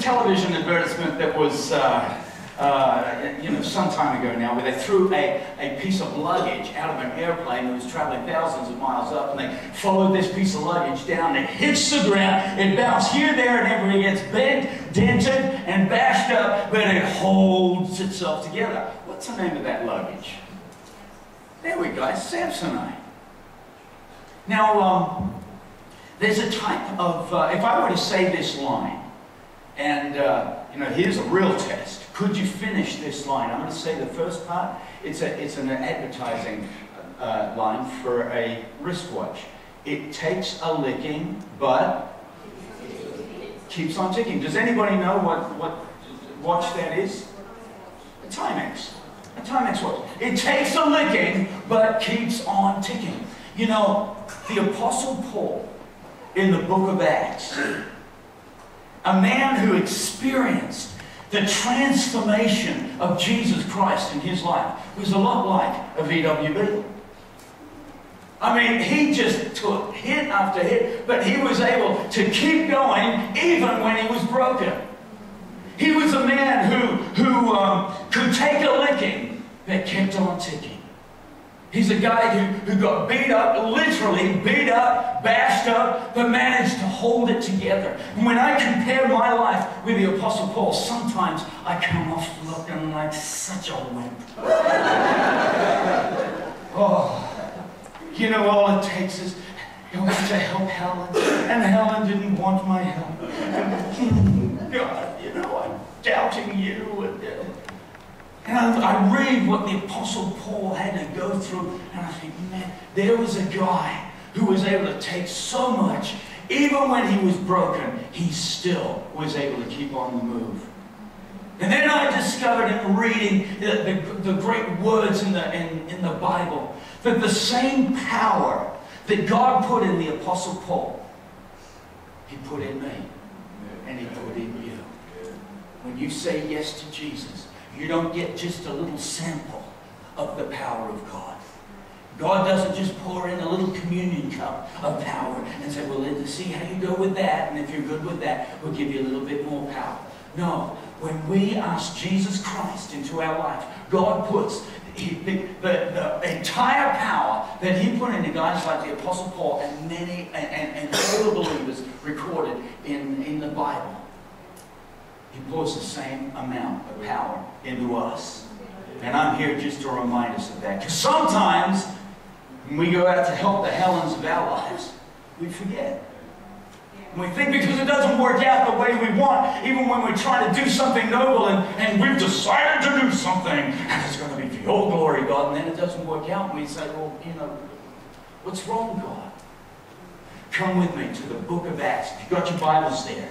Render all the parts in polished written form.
a television advertisement that was, some time ago now, where they threw a piece of luggage out of an airplane that was traveling thousands of miles up, and they followed this piece of luggage down, and it hits the ground, it bounced here, there, and everywhere, it gets bent, dented, and bashed up, but it holds itself together. What's the name of that luggage? There we go, Samsonite. Now, there's a type of, if I were to say this line, and, here's a real test. Could you finish this line? I'm going to say the first part. It's an advertising line for a wristwatch. It takes a licking, but keeps on ticking. Does anybody know what watch that is? A Timex. A Timex watch. It takes a licking, but keeps on ticking. You know, the Apostle Paul, in the book of Acts, a man who experienced the transformation of Jesus Christ in his life, was a lot like a VWB. I mean, he just took hit after hit, but he was able to keep going even when he was broken. He was a man who could take a licking that kept on ticking. He's a guy who got beat up, literally beat up, bashed up, but managed to hold it together. And when I compare my life with the Apostle Paul, sometimes I come off looking like such a wimp. All it takes is going to help Helen, and Helen didn't want my help. God, I'm doubting you. And I read what the Apostle Paul had to go through, and I think, man, there was a guy who was able to take so much, even when he was broken, he still was able to keep on the move. And then I discovered in reading the great words in the Bible, that the same power that God put in the Apostle Paul, He put in me, and He put in you. When you say yes to Jesus, you don't get just a little sample of the power of God. God doesn't just pour in a little communion cup of power and say, well, let's see how you go with that, and if you're good with that, we'll give you a little bit more power. No, when we ask Jesus Christ into our life, God puts the entire power that He put into guys like the Apostle Paul and many and all the believers recorded in the Bible. He pours the same amount of power into us. And I'm here just to remind us of that. Because sometimes, when we go out to help the Helens of our lives, we forget. And we think because it doesn't work out the way we want, even when we're trying to do something noble and we've decided to do something, and it's going to be for your glory, God, and then it doesn't work out, and we say, well, what's wrong, God? Come with me to the book of Acts. You've got your Bibles there.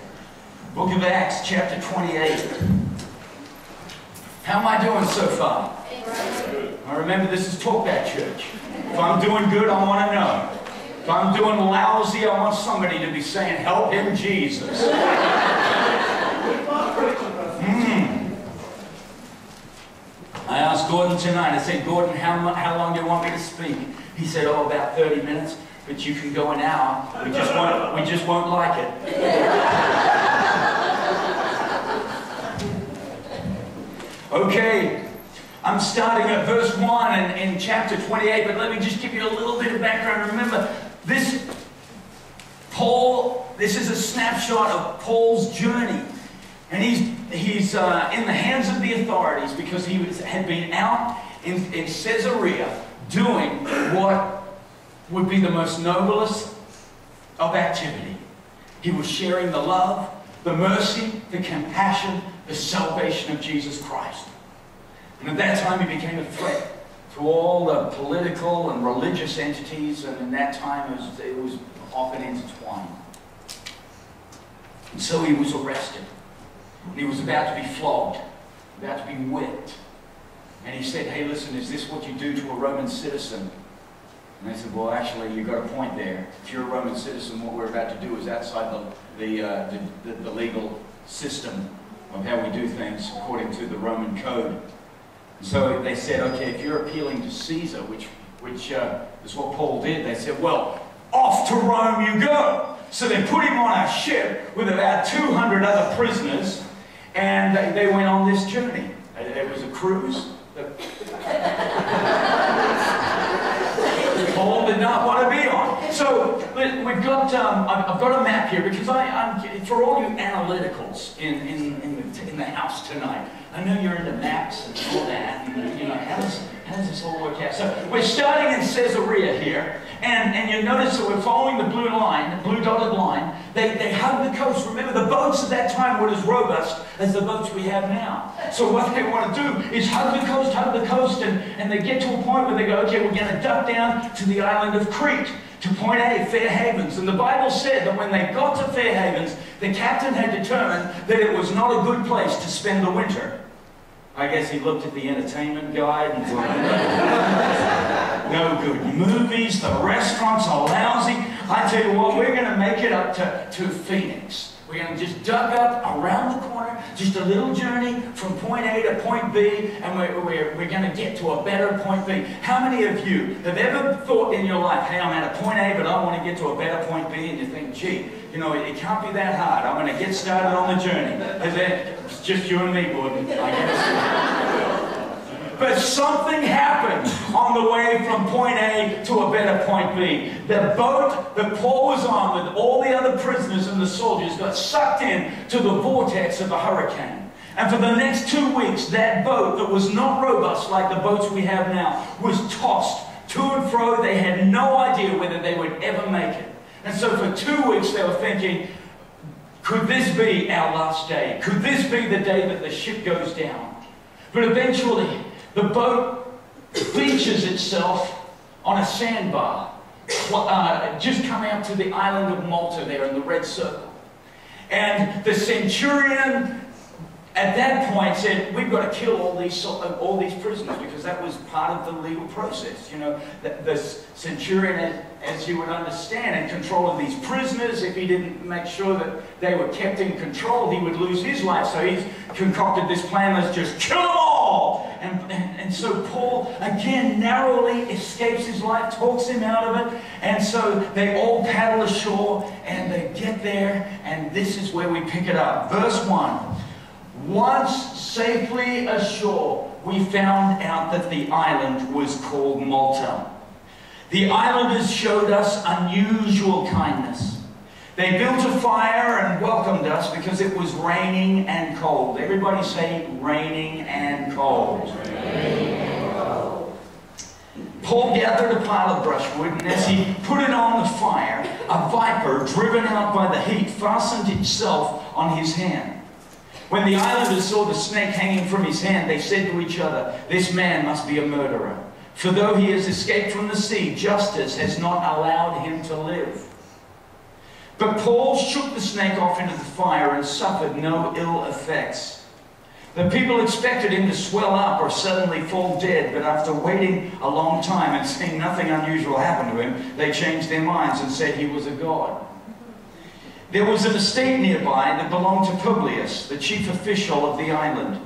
Book of Acts, chapter 28. How am I doing so far? I remember this is Talk Back Church. If I'm doing good, I want to know. If I'm doing lousy, I want somebody to be saying, help him, Jesus. I asked Gordon tonight, I said, Gordon, how long do you want me to speak? He said, oh, about 30 minutes, but you can go an hour. We just won't like it. Okay, I'm starting at verse 1 in chapter 28, but let me just give you a little bit of background. Remember, this is a snapshot of Paul's journey. And he's in the hands of the authorities because he had been out in Caesarea doing what would be the most noblest of activity. He was sharing the love, the mercy, the compassion, the salvation of Jesus Christ. And at that time he became a threat to all the political and religious entities, and in that time it was often intertwined. And so he was arrested. And he was about to be flogged, about to be whipped. And he said, hey, listen, is this what you do to a Roman citizen? And they said, well, actually, you've got a point there. If you're a Roman citizen, what we're about to do is outside the legal system of how we do things according to the Roman code. And so they said, okay, if you're appealing to Caesar, which is what Paul did, they said, well, off to Rome you go. So they put him on a ship with about 200 other prisoners, and they went on this journey. It was a cruise. Paul did not want to be on. So we've got, I've got a map here because I'm for all you analyticals in the house tonight. I know you're into maps and all that. And, you know, how does this all work out? So we're starting in Caesarea here, and you notice that we're following the blue line, the blue dotted line. They hug the coast. Remember, the boats at that time weren't as robust as the boats we have now. So what they want to do is hug the coast, and they get to a point where they go, okay, we're going to duck down to the island of Crete, to point A, Fair Havens. And the Bible said that when they got to Fair Havens, the captain had determined that it was not a good place to spend the winter. I guess he looked at the entertainment guide and thought, no good movies, the restaurants are lousy. I tell you what, we're going to make it up to Phoenix. We're going to just duck up around the corner, just a little journey from point A to point B, and we're going to get to a better point B. How many of you have ever thought in your life, hey, I'm at a point A, but I want to get to a better point B, and you think, gee, you know, it can't be that hard. I'm going to get started on the journey. It's just you and me, Gordon. I guess. But something happened on the way from point A to a better point B. The boat that Paul was on with all the other prisoners and the soldiers got sucked in to the vortex of a hurricane. And for the next 2 weeks, that boat that was not robust like the boats we have now was tossed to and fro. They had no idea whether they would ever make it. And so for 2 weeks they were thinking, could this be our last day? Could this be the day that the ship goes down? But eventually, the boat beaches itself on a sandbar, just coming up to the island of Malta there in the red circle. And the centurion at that point said, we've got to kill all these prisoners, because that was part of the legal process. You know, the centurion, as you would understand, in control of these prisoners. If he didn't make sure that they were kept in control, he would lose his life. So he's concocted this plan, let's just kill them all. And so Paul, again, narrowly escapes his life, talks him out of it. And so they all paddle ashore, and they get there, and this is where we pick it up. Verse 1. Once safely ashore, we found out that the island was called Malta. The islanders showed us unusual kindness. They built a fire and welcomed us because it was raining and cold. Everybody say raining and cold. Raining and cold. Paul gathered a pile of brushwood, and as he put it on the fire, a viper, driven out by the heat, fastened itself on his hand. When the islanders saw the snake hanging from his hand, they said to each other, this man must be a murderer. For though he has escaped from the sea, justice has not allowed him to live. But Paul shook the snake off into the fire and suffered no ill effects. The people expected him to swell up or suddenly fall dead, but after waiting a long time and seeing nothing unusual happen to him, they changed their minds and said he was a god. There was an estate nearby that belonged to Publius, the chief official of the island.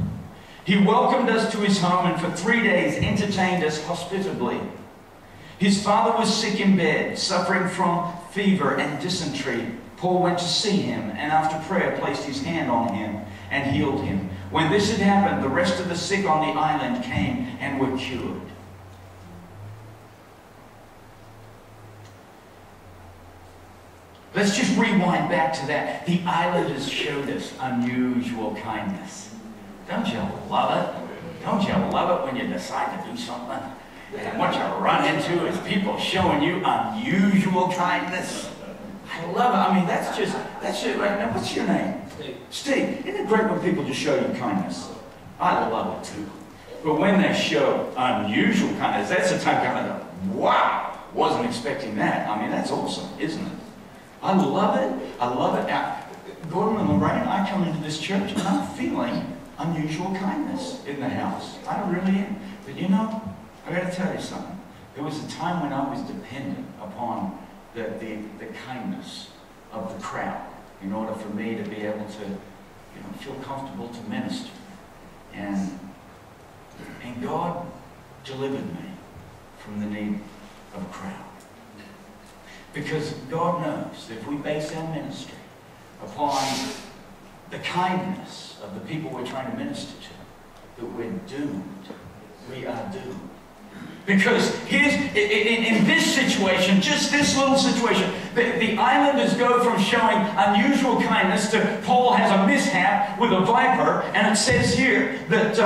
He welcomed us to his home and for 3 days entertained us hospitably. His father was sick in bed, suffering from fever and dysentery. Paul went to see him, and after prayer placed his hand on him and healed him. When this had happened, the rest of the sick on the island came and were cured. Let's just rewind back to that. The islanders showed us unusual kindness. Don't you love it? Don't you love it when you decide to do something? And what you run into is people showing you unusual kindness. I love it. I mean, that's just right now. What's your name? Steve. Isn't it great when people just show you kindness? I love it too. But when they show unusual kindness, that's the time kind of, wow, wasn't expecting that. I mean, that's awesome, isn't it? I love it. I love it. Now, Gordon and Lorraine, I come into this church and I'm feeling unusual kindness in the house. I really am. But you know, I got to tell you something. There was a time when I was dependent upon the kindness of the crowd in order for me to be able to, feel comfortable to minister. And God delivered me from the need of a crowd. Because God knows if we base our ministry upon the kindness of the people we're trying to minister to, that we're doomed. We are doomed. Because in this situation, just this little situation, the islanders go from showing unusual kindness to Paul has a mishap with a viper, and it says here that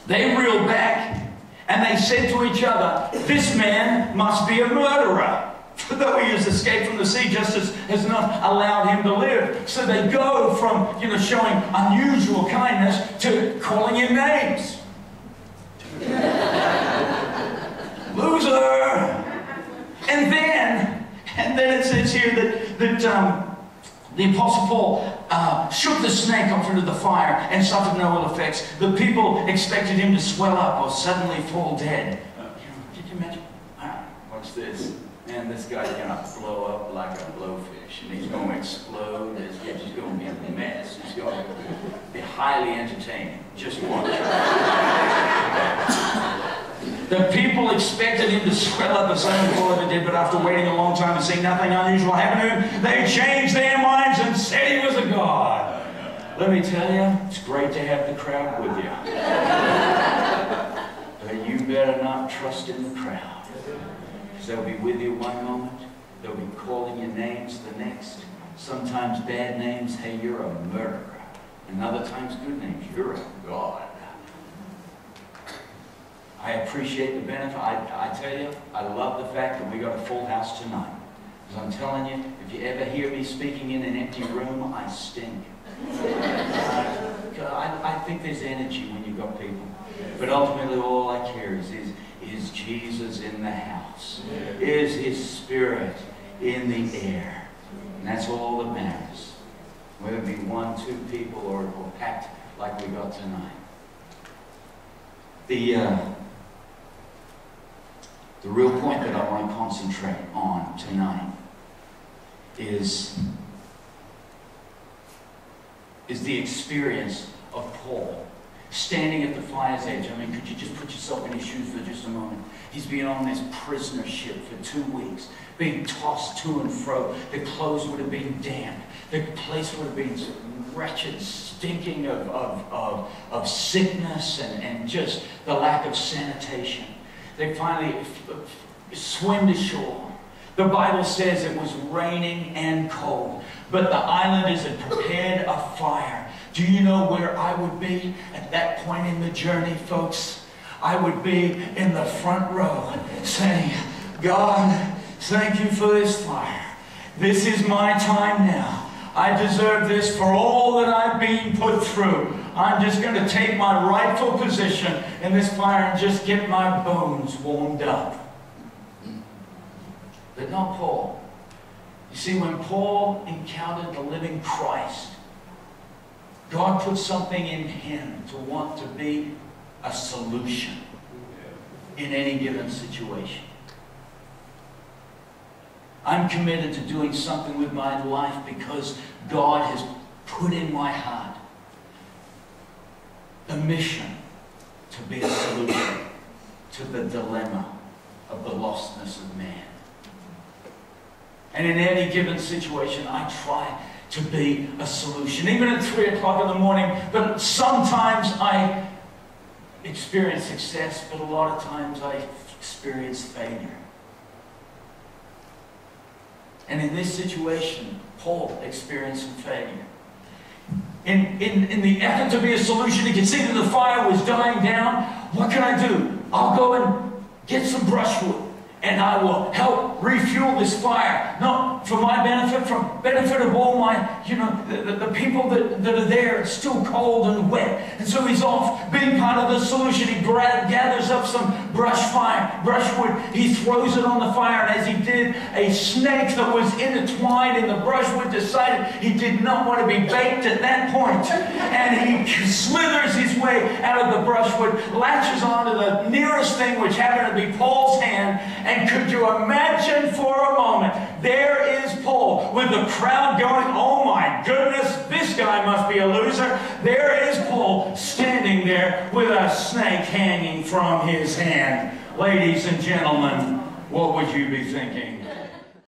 they reeled back and they said to each other, "This man must be a murderer. For though he has escaped from the sea, justice has not allowed him to live." So they go from, showing unusual kindness to calling him names. Loser! And then it says here that the Apostle Paul shook the snake off into the fire and suffered no ill effects. The people expected him to swell up or suddenly fall dead. Did you imagine? Watch this. Man, this guy's going to blow up like a blowfish, and he's going to explode. He's going to be a mess. He's going to be highly entertaining. Just watch. The people expected him to swell up as only Paul ever did, but after waiting a long time and seeing nothing unusual happen to him, they changed their minds and said he was a god. Let me tell you, it's great to have the crowd with you. But you better not trust in the crowd. Because they'll be with you one moment, they'll be calling you names the next. Sometimes bad names, hey, you're a murderer. And other times good names, you're a god. I appreciate the benefit. I tell you, I love the fact that we got a full house tonight. Because I'm telling you, if you ever hear me speaking in an empty room, I stink. I think there's energy when you've got people. But ultimately, all I care is Jesus in the house. Is His Spirit in the air. And that's all that matters. Whether it be 1, 2 people or packed like we got tonight. The real point that I want to concentrate on tonight is the experience of Paul standing at the fire's edge. I mean, could you just put yourself in his shoes for just a moment? He's been on this prisoner ship for 2 weeks, being tossed to and fro. The clothes would have been damp. The place would have been wretched, stinking of sickness and just the lack of sanitation. They finally swam to shore. The Bible says it was raining and cold, but the islanders had prepared a fire. Do you know where I would be at that point in the journey, folks? I would be in the front row saying, "God, thank you for this fire. This is my time now. I deserve this for all that I've been put through. I'm just going to take my rightful position in this fire and just get my bones warmed up." But not Paul. You see, when Paul encountered the living Christ, God put something in him to want to be a solution in any given situation. I'm committed to doing something with my life because God has put in my heart a mission to be a solution to the dilemma of the lostness of man. And in any given situation, I try to be a solution. Even at 3 o'clock in the morning, but sometimes I experience success, but a lot of times I experience failure. And in this situation, Paul experienced some failure. In the effort to be a solution, he could see that the fire was dying down. What can I do? I'll go and get some brushwood, and I will help refuel this fire. Not for my benefit, for benefit of all my, the people that are there. It's still cold and wet. And so he's off being part of the solution. He gathers up some brushwood. He throws it on the fire. And as he did, a snake that was intertwined in the brushwood decided he did not want to be baked at that point. And he slithers his way out of the brushwood, latches onto the nearest thing, which happened to be Paul's hand. And could you imagine for a moment, there is Paul with the crowd going, "Oh my goodness, this guy must be a loser." There is Paul standing there with a snake hanging from his hand. Ladies and gentlemen, what would you be thinking?